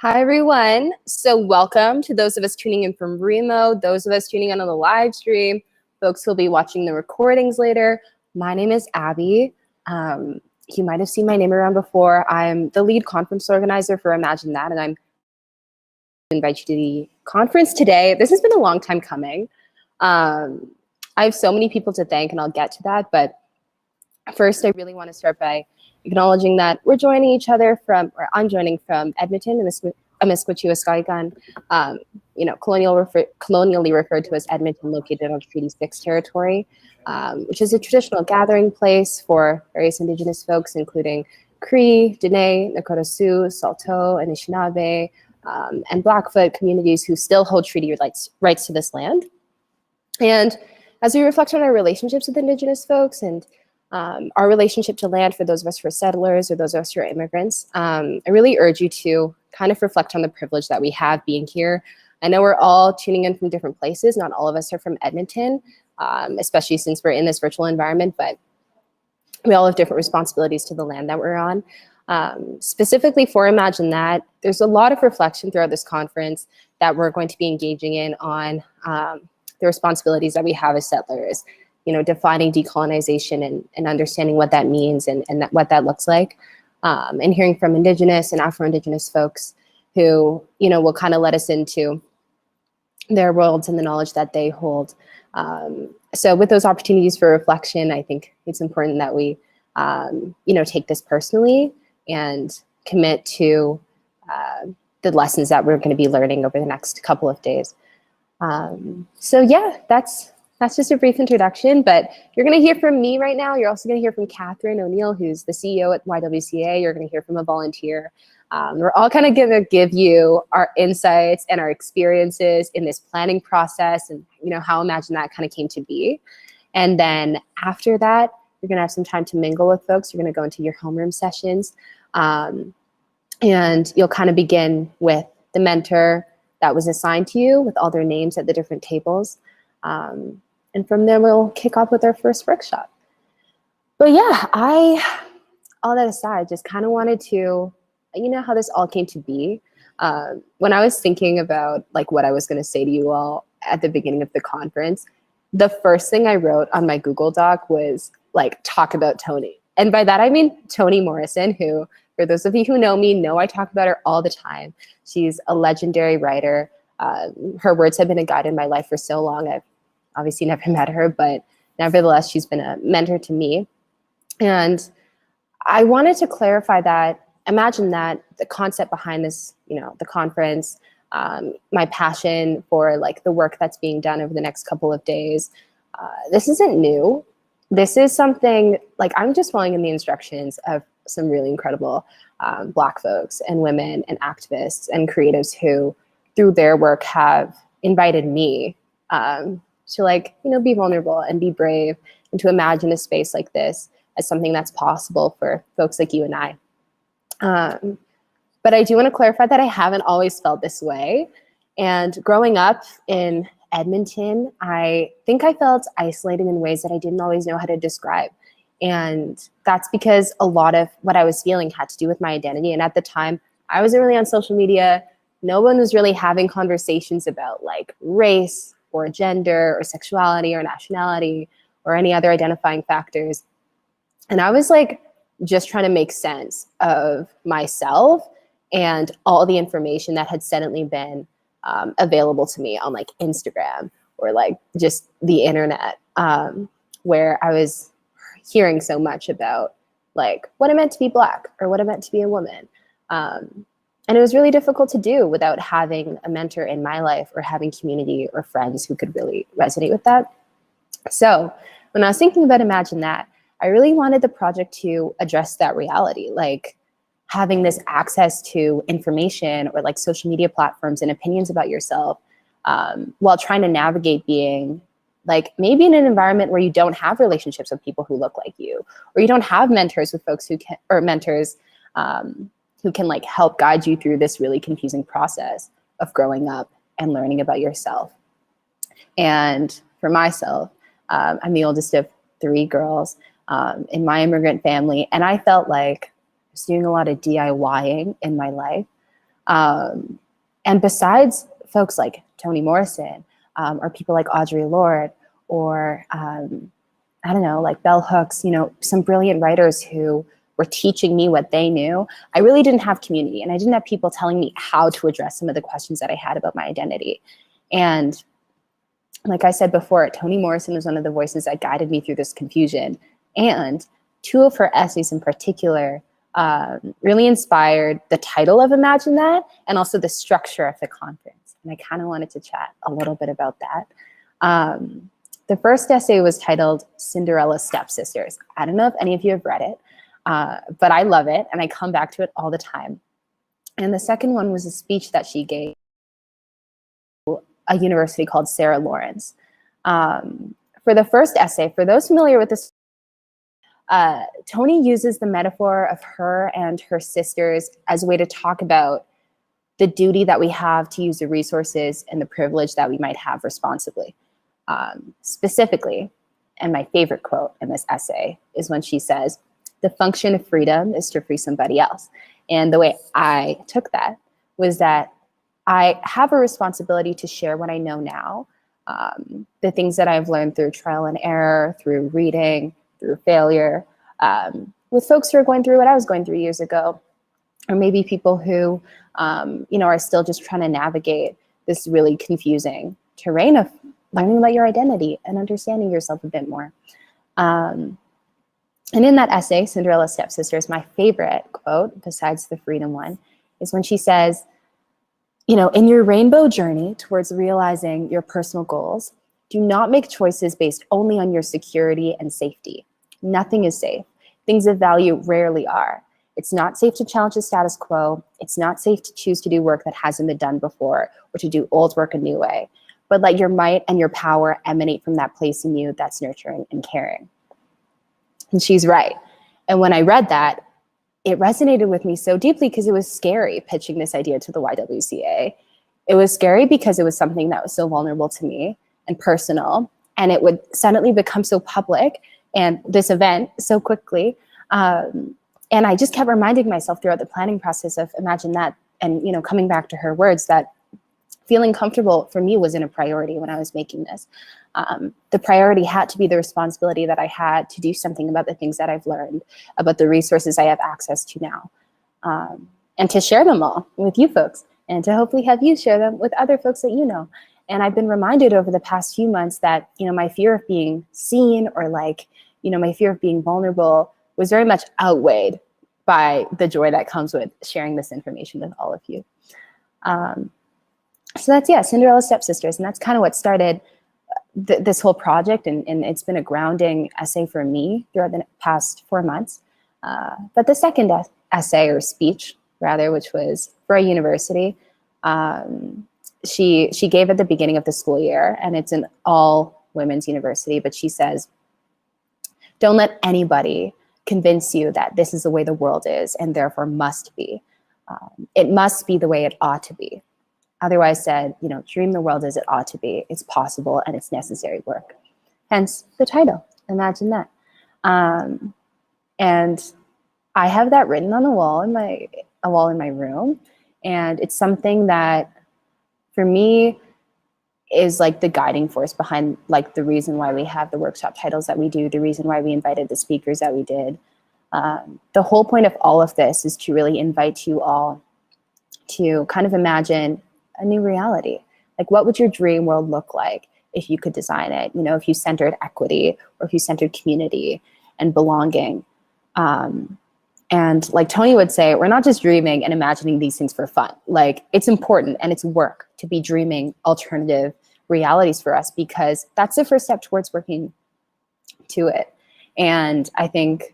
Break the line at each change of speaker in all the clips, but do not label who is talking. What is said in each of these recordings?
Hi, everyone. So welcome to those of us tuning in from remote, those of us tuning in on the live stream, folks who'll be watching the recordings later. My name is Abby. You might have seen my name around before. I'm the lead conference organizer for Imagine That, and I'm invite you to the conference today. This has been a long time coming. I have so many people to thank, and I'll get to that. But first, I really want to start by acknowledging that we're joining each other from, or I'm joining from Edmonton, YWCA, colonially referred to as Edmonton, located on Treaty 6 territory, which is a traditional gathering place for various Indigenous folks, including Cree, Dene, Nakota Sioux, Saulteaux, Anishinaabe, and Blackfoot communities who still hold treaty rights to this land. And as we reflect on our relationships with Indigenous folks and our relationship to land for those of us who are settlers or those of us who are immigrants, I really urge you to kind of reflect on the privilege that we have being here. I know we're all tuning in from different places. Not all of us are from Edmonton, especially since we're in this virtual environment, but we all have different responsibilities to the land that we're on. Specifically for Imagine That, there's a lot of reflection throughout this conference that we're going to be engaging in on the responsibilities that we have as settlers, defining decolonization and understanding what that means and what that looks like, and hearing from Indigenous and Afro-Indigenous folks who, will kind of let us into their worlds and the knowledge that they hold. So with those opportunities for reflection, I think it's important that we, take this personally and commit to the lessons that we're going to be learning over the next couple of days. So yeah, that's just a brief introduction, but you're going to hear from me right now. You're also going to hear from Katherine ONeill, who's the CEO at YWCA. You're going to hear from a volunteer. We're all kind of going to give you our insights and our experiences in this planning process and, how Imagine That kind of came to be. And then after that, you're going to have some time to mingle with folks. You're going to go into your homeroom sessions. And you'll kind of begin with the mentor that was assigned to you with all their names at the different tables. And from there, we'll kick off with our first workshop. But yeah, all that aside, just kind of wanted to, how this all came to be. When I was thinking about what I was going to say to you all at the beginning of the conference, the first thing I wrote on my Google Doc was talk about Toni. And by that, I mean Toni Morrison, who, for those of you who know me, know I talk about her all the time. She's a legendary writer. Her words have been a guide in my life for so long. I've obviously never met her, but nevertheless, she's been a mentor to me. And I wanted to clarify that, Imagine That, the concept behind this, the conference, my passion for the work that's being done over the next couple of days, this isn't new. This is something, I'm just following in the instructions of some really incredible Black folks and women and activists and creatives who, through their work, have invited me to be vulnerable and be brave and to imagine a space like this as something that's possible for folks like you and I. But I do want to clarify that I haven't always felt this way. And growing up in Edmonton, I think I felt isolated in ways that I didn't always know how to describe. And that's because a lot of what I was feeling had to do with my identity. And at the time, I wasn't really on social media. No one was really having conversations about race or gender or sexuality or nationality or any other identifying factors. And I was just trying to make sense of myself and all the information that had suddenly been available to me on Instagram or just the internet, where I was hearing so much about what it meant to be Black or what it meant to be a woman. And it was really difficult to do without having a mentor in my life or having community or friends who could really resonate with that. So when I was thinking about Imagine That, I really wanted the project to address that reality, having this access to information or social media platforms and opinions about yourself, while trying to navigate being maybe in an environment where you don't have relationships with people who look like you, or you don't have mentors with folks who can, or mentors who can help guide you through this really confusing process of growing up and learning about yourself. And for myself, I'm the oldest of 3 girls in my immigrant family, and I felt like I was doing a lot of DIYing in my life. And besides folks like Toni Morrison, or people like Audre Lorde, or I don't know, like bell hooks, some brilliant writers who were teaching me what they knew, I really didn't have community, and I didn't have people telling me how to address some of the questions that I had about my identity. And like I said before, Toni Morrison was one of the voices that guided me through this confusion. And two of her essays in particular really inspired the title of Imagine That, and also the structure of the conference. And I kind of wanted to chat a little bit about that. The first essay was titled Cinderella's Stepsisters. I don't know if any of you have read it, but I love it, and I come back to it all the time. And the second one was a speech that she gave to a university called Sarah Lawrence. For the first essay, for those familiar with this, Toni uses the metaphor of her and her sisters as a way to talk about the duty that we have to use the resources and the privilege that we might have responsibly. Specifically, and my favorite quote in this essay is when she says, "The function of freedom is to free somebody else." And the way I took that was that I have a responsibility to share what I know now, the things that I've learned through trial and error, through reading, through failure, with folks who are going through what I was going through years ago, or maybe people who, are still just trying to navigate this really confusing terrain of learning about your identity and understanding yourself a bit more. And in that essay, Cinderella's Stepsisters, my favorite quote, besides the freedom one, is when she says, in your rainbow journey towards realizing your personal goals, do not make choices based only on your security and safety. Nothing is safe. Things of value rarely are. It's not safe to challenge the status quo. It's not safe to choose to do work that hasn't been done before, or to do old work a new way. But let your might and your power emanate from that place in you that's nurturing and caring. And she's right. And when I read that, it resonated with me so deeply because it was scary pitching this idea to the YWCA. It was scary because it was something that was so vulnerable to me and personal, and it would suddenly become so public, and this event so quickly. And I just kept reminding myself throughout the planning process of Imagine That, and coming back to her words, that feeling comfortable for me wasn't a priority when I was making this. The priority had to be the responsibility that I had to do something about the things that I've learned, about the resources I have access to now, and to share them all with you folks, and to hopefully have you share them with other folks that you know. And I've been reminded over the past few months that, my fear of being seen, or my fear of being vulnerable, was very much outweighed by the joy that comes with sharing this information with all of you. So that's, Cinderella's Stepsisters, and that's kind of what started this whole project, and it's been a grounding essay for me throughout the past 4 months. But the second essay, or speech rather, which was for a university, she gave at the beginning of the school year, and it's an all women's university, but she says, "Don't let anybody convince you that this is the way the world is and therefore must be. It must be the way it ought to be. Otherwise said, dream the world as it ought to be. It's possible and it's necessary work." Hence the title, Imagine That. And I have that written on a wall in my room, and it's something that, for me, is like the guiding force behind the reason why we have the workshop titles that we do, the reason why we invited the speakers that we did. The whole point of all of this is to really invite you all to kind of imagine a new reality. What would your dream world look like if you could design it? If you centered equity, or if you centered community and belonging. And like Toni would say, we're not just dreaming and imagining these things for fun. It's important, and it's work to be dreaming alternative realities for us, because that's the first step towards working to it. And I think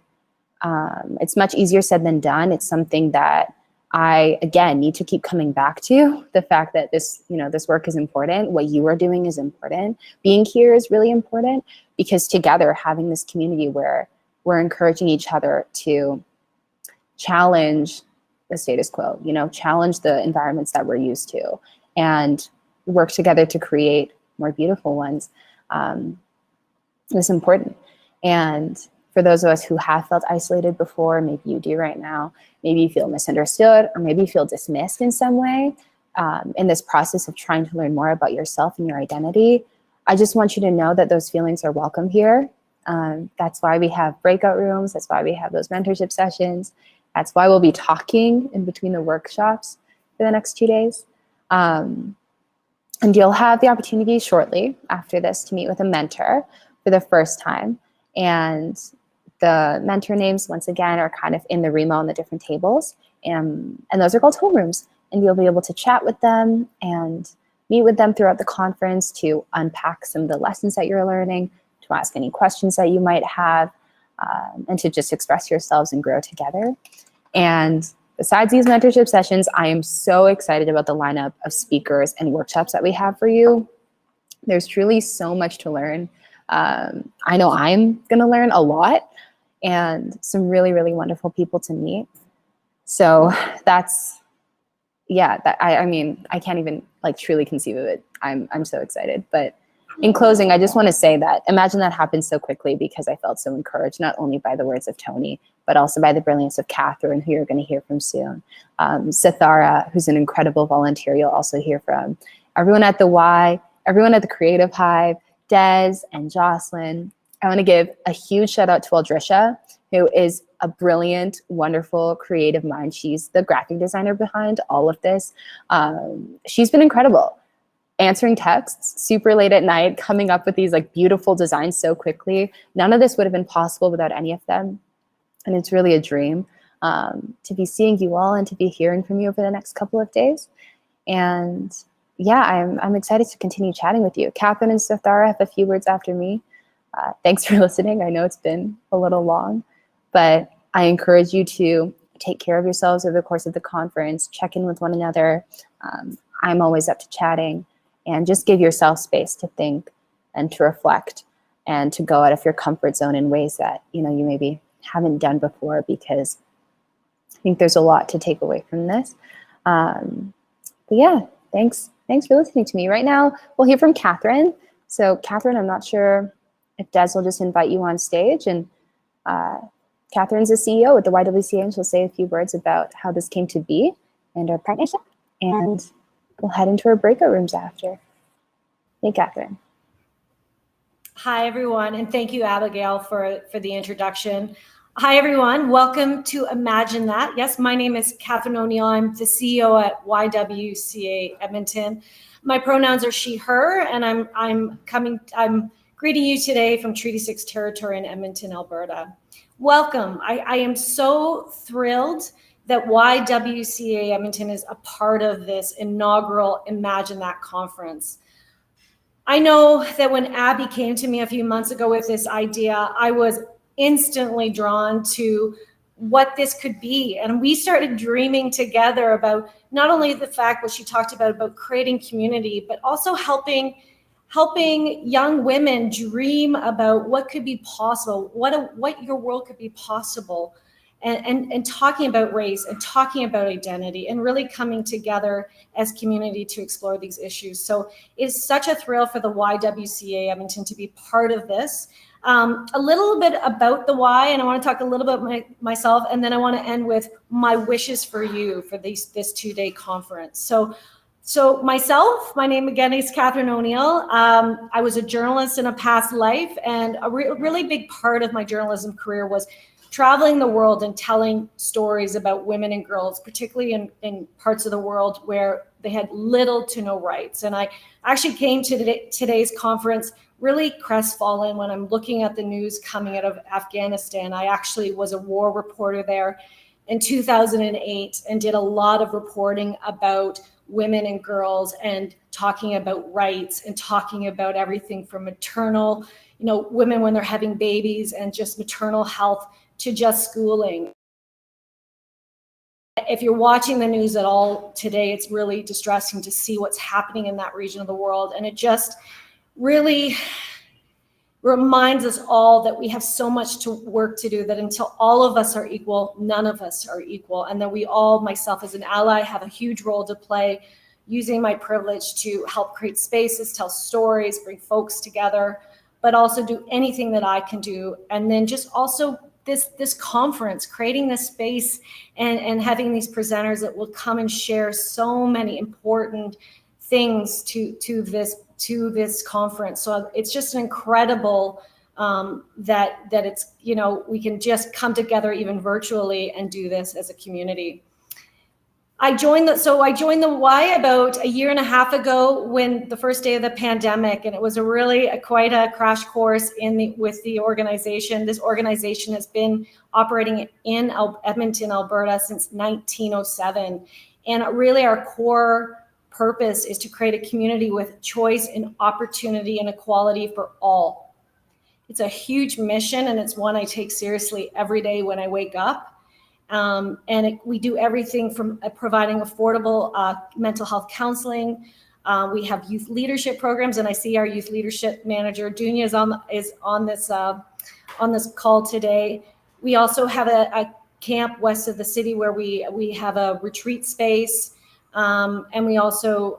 it's much easier said than done. It's something that I, again, need to keep coming back to, the fact that this work is important. What you are doing is important. Being here is really important, because together, having this community where we're encouraging each other to challenge the status quo, challenge the environments that we're used to, and work together to create more beautiful ones, is important. And for those of us who have felt isolated before, maybe you do right now, maybe you feel misunderstood, or maybe you feel dismissed in some way in this process of trying to learn more about yourself and your identity, I just want you to know that those feelings are welcome here. That's why we have breakout rooms. That's why we have those mentorship sessions. That's why we'll be talking in between the workshops for the next 2 days. And you'll have the opportunity shortly after this to meet with a mentor for the first time. And the mentor names, once again, are kind of in the Remo on the different tables. And those are called homerooms. And you'll be able to chat with them and meet with them throughout the conference to unpack some of the lessons that you're learning, to ask any questions that you might have, and to just express yourselves and grow together. And besides these mentorship sessions, I am so excited about the lineup of speakers and workshops that we have for you. There's truly so much to learn. I know I'm going to learn a lot, and some really, really wonderful people to meet. So that's, yeah, I mean, I can't even like truly conceive of it. I'm so excited. But in closing, I just want to say that imagine that happened so quickly, because I felt so encouraged, not only by the words of Tony, but also by the brilliance of Katherine, who you're going to hear from soon. Sithara, who's an incredible volunteer you'll also hear from. Everyone at the Y, everyone at the Creative Hive, Des and Jocelyn. I want to give a huge shout out to Aldrisha, who is a brilliant, wonderful, creative mind. She's the graphic designer behind all of this. She's been incredible. Answering texts super late at night, coming up with these like beautiful designs so quickly. None of this would have been possible without any of them. And it's really a dream to be seeing you all and to be hearing from you over the next couple of days. And yeah, I'm excited to continue chatting with you. Katherine and Sithara have a few words after me. Thanks for listening. I know it's been a little long, but I encourage you to take care of yourselves over the course of the conference, check in with one another. I'm always up to chatting, and just give yourself space to think and to reflect and to go out of your comfort zone in ways that, you know, you maybe haven't done before, because I think there's a lot to take away from this. But yeah, thanks for listening to me. Right now, we'll hear from Katherine. So Katherine, I'm not sure if Des will just invite you on stage, and Katherine's the CEO at the YWCA, and she'll say a few words about how this came to be and our partnership, and we'll head into our breakout rooms after. Hey, Katherine.
Hi, everyone, and thank you, Abigail, for the introduction. Hi, everyone. Welcome to Imagine That. Yes, my name is Katherine ONeill. I'm the CEO at YWCA Edmonton. My pronouns are she, her, and I'm greeting you today from Treaty 6 territory in Edmonton, Alberta. Welcome. I am so thrilled that YWCA Edmonton is a part of this inaugural Imagine That conference. I know that when Abby came to me a few months ago with this idea, I was instantly drawn to what this could be. And we started dreaming together about not only the fact what she talked about creating community, but also helping young women dream about what could be possible, what your world could be possible, and talking about race and talking about identity and really coming together as community to explore these issues. So it's such a thrill for the YWCA Edmonton to be part of this. A little bit about the Y, and I want to talk a little bit about myself, and then I want to end with my wishes for you for this 2-day conference. So myself, my name again is Katherine ONeill. I was a journalist in a past life, and a really big part of my journalism career was traveling the world and telling stories about women and girls, particularly in parts of the world where they had little to no rights. And I actually came to today's conference really crestfallen when I'm looking at the news coming out of Afghanistan. I actually was a war reporter there in 2008 and did a lot of reporting about women and girls and talking about rights and talking about everything from maternal, women when they're having babies and just maternal health to just schooling. If you're watching the news at all today, it's really distressing to see what's happening in that region of the world. And it just really reminds us all that we have so much work to do, that until all of us are equal, none of us are equal. And that we all, myself as an ally, have a huge role to play, using my privilege to help create spaces, tell stories, bring folks together, but also do anything that I can do. And then just also this conference, creating this space and having these presenters that will come and share so many important things to this conference. So it's just incredible that it's, we can just come together even virtually and do this as a community. I joined the Y about a year and a half ago, when the first day of the pandemic, and it was quite a crash course with the organization. This organization has been operating in Edmonton, Alberta since 1907, and really our core purpose is to create a community with choice and opportunity and equality for all. It's a huge mission, and it's one I take seriously every day when I wake up. We do everything from providing affordable mental health counseling. We have youth leadership programs, and I see our youth leadership manager Dunya is on this call today. We also have a camp west of the city where we have a retreat space, and we also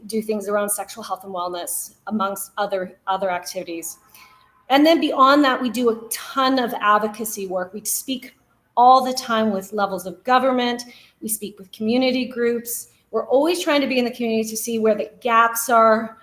do things around sexual health and wellness, amongst other activities. And then beyond that, we do a ton of advocacy work. We speak all the time with levels of government. We speak with community groups. We're always trying to be in the community to see where the gaps are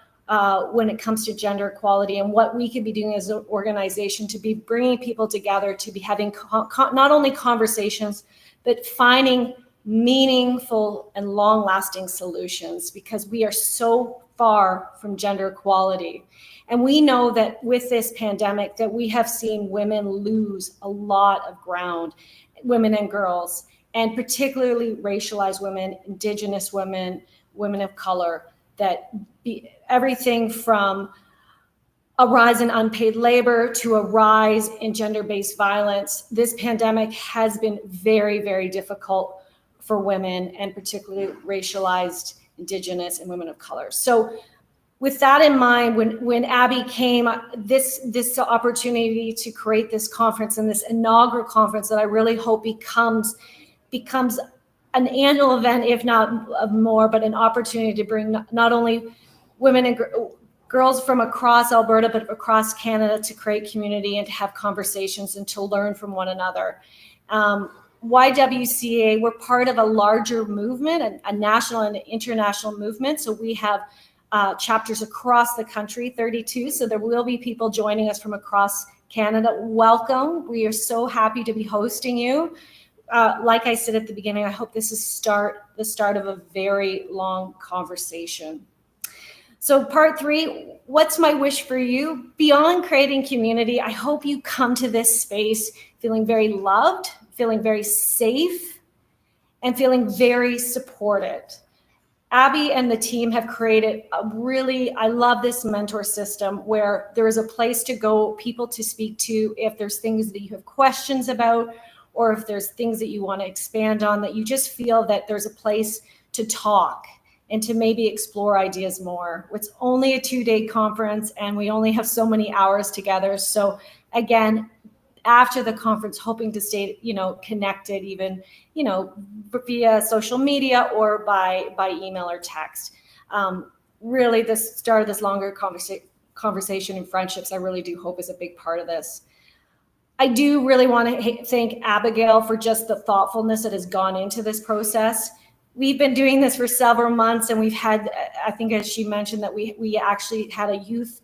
when it comes to gender equality, and what we could be doing as an organization to be bringing people together, to be having not only conversations, but finding meaningful and long-lasting solutions, because we are so far from gender equality. And we know that with this pandemic that we have seen women lose a lot of ground, women and girls, and particularly racialized women, Indigenous women, women of color, everything from a rise in unpaid labor to a rise in gender-based violence. This pandemic has been very, very difficult for women, and particularly racialized, Indigenous, and women of color. So with that in mind, when Abby came, this opportunity to create this conference, and this inaugural conference that I really hope becomes an annual event, if not more, but an opportunity to bring not only women and girls from across Alberta, but across Canada, to create community and to have conversations and to learn from one another. YWCA, we're part of a larger movement, a national and international movement. So we have chapters across the country, 32. So there will be people joining us from across Canada. Welcome. We are so happy to be hosting you. Like I said at the beginning, I hope this is the start of a very long conversation. So part 3, what's my wish for you? Beyond creating community, I hope you come to this space feeling very loved, feeling very safe, and feeling very supported. Abby and the team have created I love this mentor system where there is a place to go, people to speak to if there's things that you have questions about, or if there's things that you want to expand on, that you just feel that there's a place to talk and to maybe explore ideas more. It's only a 2-day conference, and we only have so many hours together. So again, after the conference, hoping to stay, connected, even, via social media or by email or text. Really, the start of this longer conversation and friendships, I really do hope is a big part of this. I do really want to thank Abigail for just the thoughtfulness that has gone into this process. We've been doing this for several months, and we've had, I think as she mentioned, that we actually had a youth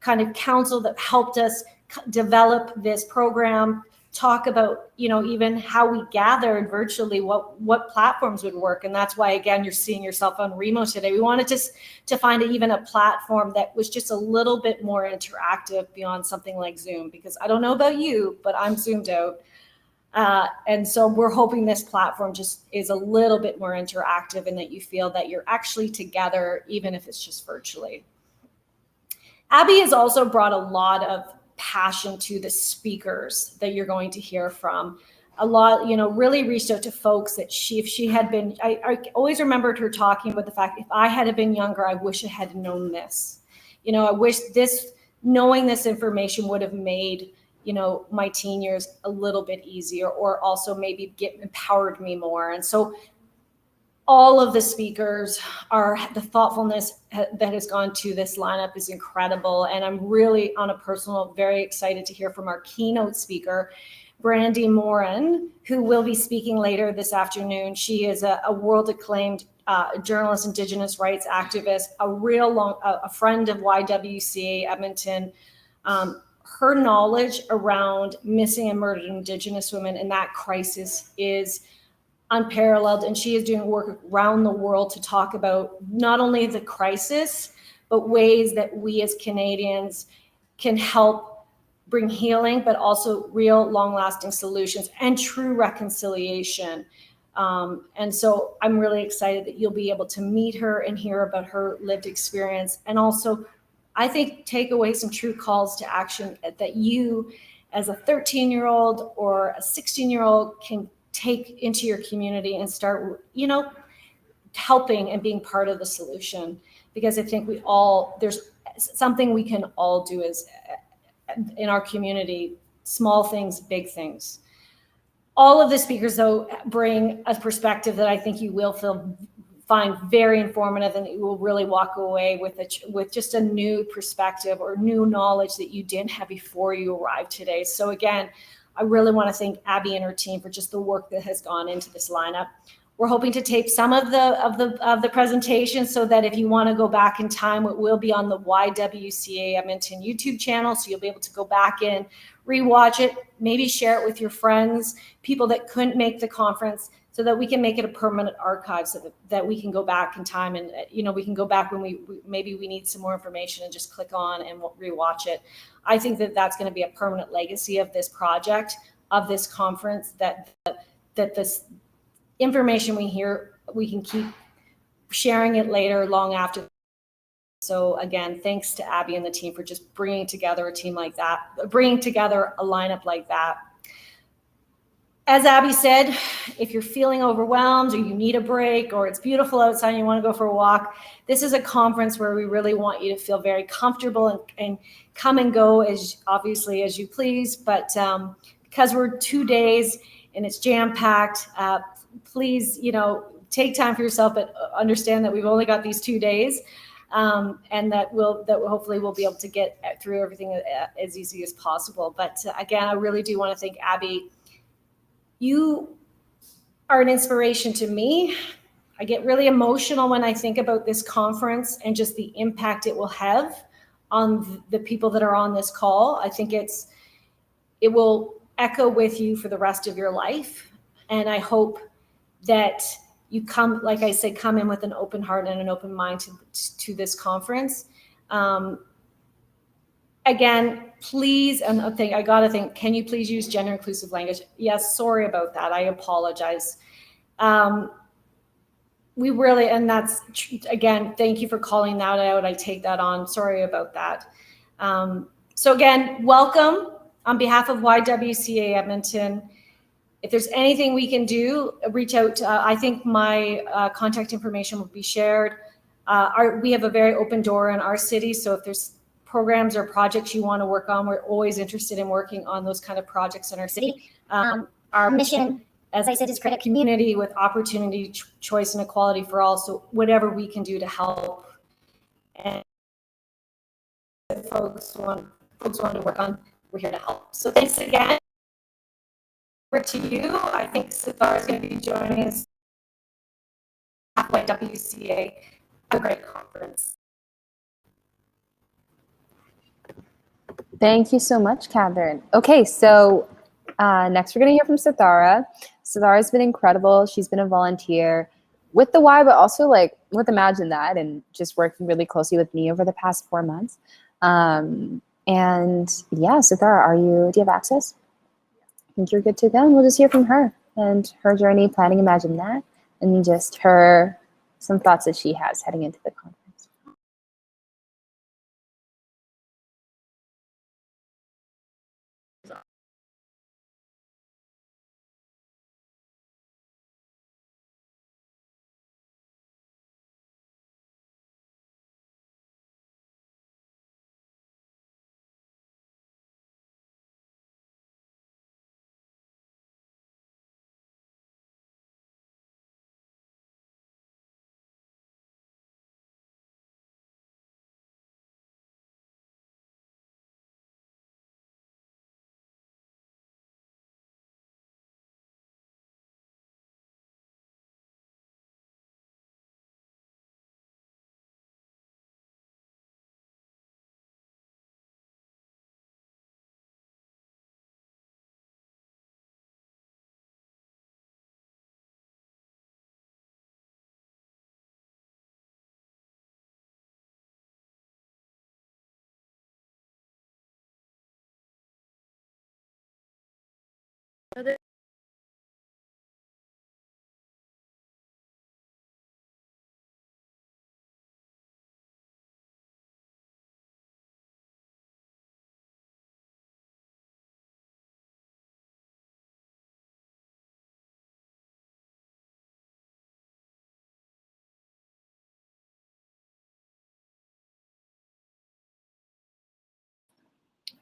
kind of council that helped us develop this program, talk about, even how we gathered virtually, what platforms would work. And that's why, again, you're seeing yourself on Remo today. We wanted to find even a platform that was just a little bit more interactive beyond something like Zoom, because I don't know about you, but I'm Zoomed out. And so we're hoping this platform just is a little bit more interactive, and that you feel that you're actually together, even if it's just virtually. Abby has also brought a lot of passion to the speakers that you're going to hear from. A lot, really reached out to folks that if she had been, I always remembered her talking about the fact, if I had been younger, I wish I had known this. I wish knowing this information would have made, my teen years a little bit easier, or also maybe empowered me more. And so all of the speakers the thoughtfulness that has gone to this lineup is incredible. And I'm really, on a personal, very excited to hear from our keynote speaker, Brandy Morin, who will be speaking later this afternoon. She is a world acclaimed journalist, Indigenous rights activist, a friend of YWCA Edmonton. Her knowledge around missing and murdered Indigenous women and that crisis is unparalleled, and she is doing work around the world to talk about not only the crisis, but ways that we as Canadians can help bring healing, but also real long-lasting solutions and true reconciliation. And so I'm really excited that you'll be able to meet her and hear about her lived experience, and also, I think, take away some true calls to action that you, as a 13-year-old or a 16-year-old, can take into your community and start, helping and being part of the solution. Because I think there's something we can all do as in our community, small things, big things. All of the speakers, though, bring a perspective that I think you will find very informative, and you will really walk away with just a new perspective or new knowledge that you didn't have before you arrived today. So again, I really want to thank Abby and her team for just the work that has gone into this lineup. We're hoping to tape some of the presentation so that if you want to go back in time, it will be on the YWCA Edmonton YouTube channel. So you'll be able to go back in, rewatch it, maybe share it with your friends, people that couldn't make the conference, so that we can make it a permanent archive, so that we can go back in time and, we can go back when we need some more information and just click on and rewatch it. I think that that's going to be a permanent legacy of this project, of this conference, that this information we hear, we can keep sharing it later, long after. So again, thanks to Abby and the team for just bringing together a team like that, bringing together a lineup like that. As Abby said, if you're feeling overwhelmed or you need a break or it's beautiful outside and you want to go for a walk, this is a conference where we really want you to feel very comfortable and come and go obviously as you please. But because we're 2 days and it's jam-packed, please, take time for yourself, but understand that we've only got these 2 days, and that hopefully we'll be able to get through everything as easy as possible. But again, I really do want to thank Abby. You are an inspiration to me. I get really emotional when I think about this conference and just the impact it will have on the people that are on this call. I think it will echo with you for the rest of your life. And I hope that you come, like I said, come in with an open heart and an open mind to this conference. Again, please, and I gotta think, can you please use gender inclusive language? Yes, sorry about that. I apologize. We really, and that's, again, thank you for calling that out. I take that on. Sorry about that. So again, welcome on behalf of YWCA Edmonton. If there's anything we can do, reach out. I think my contact information will be shared. We have a very open door in our city. So if there's programs or projects you want to work on, we're always interested in working on those kind of projects in our city. Our mission, as I said, is create a community with opportunity, choice, and equality for all. So whatever we can do to help, and if folks want to work on, we're here to help. So thanks again. Over to you. I think Sitar is going to be joining us at YWCA, a great conference.
Thank you so much, Katherine. Okay, so next we're going to hear from Sithara. Sithara's been incredible. She's been a volunteer with the Y, but also with Imagine That, and just working really closely with me over the past 4 months. And yeah, Sithara, do you have access? I think you're good to go. And we'll just hear from her and her journey planning Imagine That, and just some thoughts that she has heading into the conference.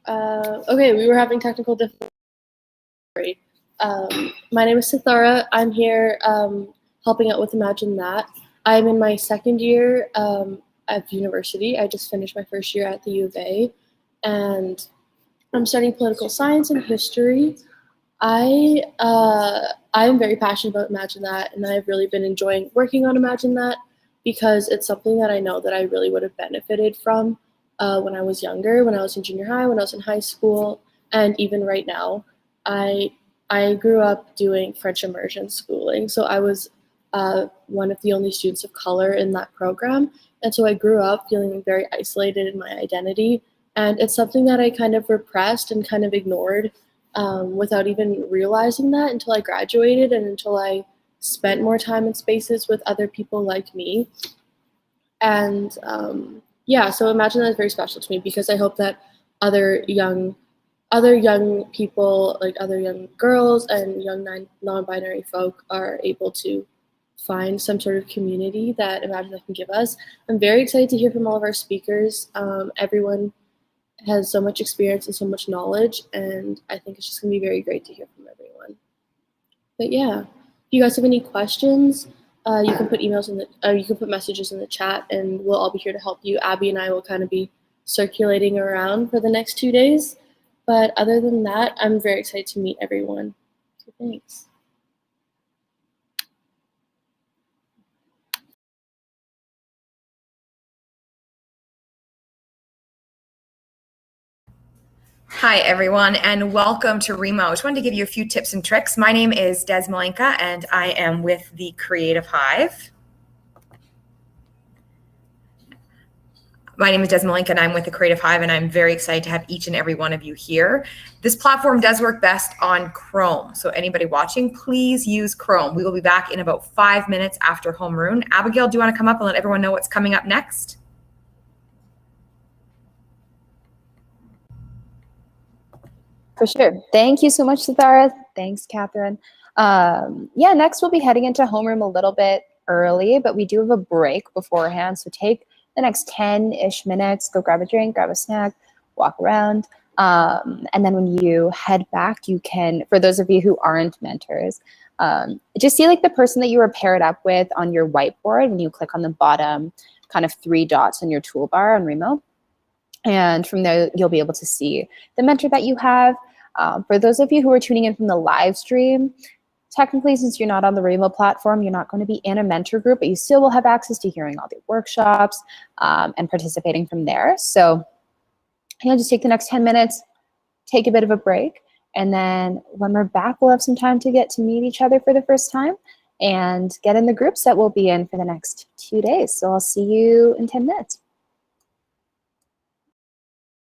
Okay, we were having technical difficulties. My name is Sithara. I'm here helping out with Imagine That. I'm in my second year at university. I just finished my first year at the U of A, and I'm studying political science and history. I'm very passionate about Imagine That, and I've really been enjoying working on Imagine That because it's something that I know that I really would have benefited from when I was younger, when I was in junior high, when I was in high school, and even right now. I grew up doing French immersion schooling, so I was one of the only students of color in that program, and so I grew up feeling very isolated in my identity, and it's something that I kind of repressed and kind of ignored without even realizing that until I graduated and until I spent more time in spaces with other people like me. And yeah, so Imagine That is very special to me because I hope that other young people, like other young girls and young non-binary folk, are able to find some sort of community that Imagine That can give us. I'm very excited to hear from all of our speakers. Everyone has so much experience and so much knowledge, and I think it's just going to be very great to hear from everyone. But yeah, if you guys have any questions, you can put you can put messages in the chat, and we'll all be here to help you. Abby and I will kind of be circulating around for the next 2 days. But other than that, I'm very excited to meet everyone. So thanks.
Hi, everyone, and welcome to Remo. I just wanted to give you a few tips and tricks. My name is Des Malenka, and I am with the Creative Hive. My name is Des Malenka, and I'm with the Creative Hive, and I'm very excited to have each and every one of you here. This platform does work best on Chrome, so anybody watching, please use Chrome. We will be back in about 5 minutes after Homeroon. Abigail, do you want to come up and let everyone know what's coming up next?
For sure. Thank you so much, Sithara. Thanks, Katherine. Yeah, next we'll be heading into homeroom a little bit early, but we do have a break beforehand. So take the next 10-ish minutes, go grab a drink, grab a snack, walk around. And then when you head back, you can, for those of you who aren't mentors, just see like the person that you were paired up with on your whiteboard when you click on the bottom kind of 3 dots on your toolbar on Remo. And from there, you'll be able to see the mentor that you have. For those of you who are tuning in from the live stream, technically, since you're not on the Remo platform, you're not going to be in a mentor group, but you still will have access to hearing all the workshops and participating from there. So just take the next 10 minutes, take a bit of a break, and then when we're back, we'll have some time to get to meet each other for the first time and get in the groups that we'll be in for the next 2 days. So I'll see you in 10 minutes.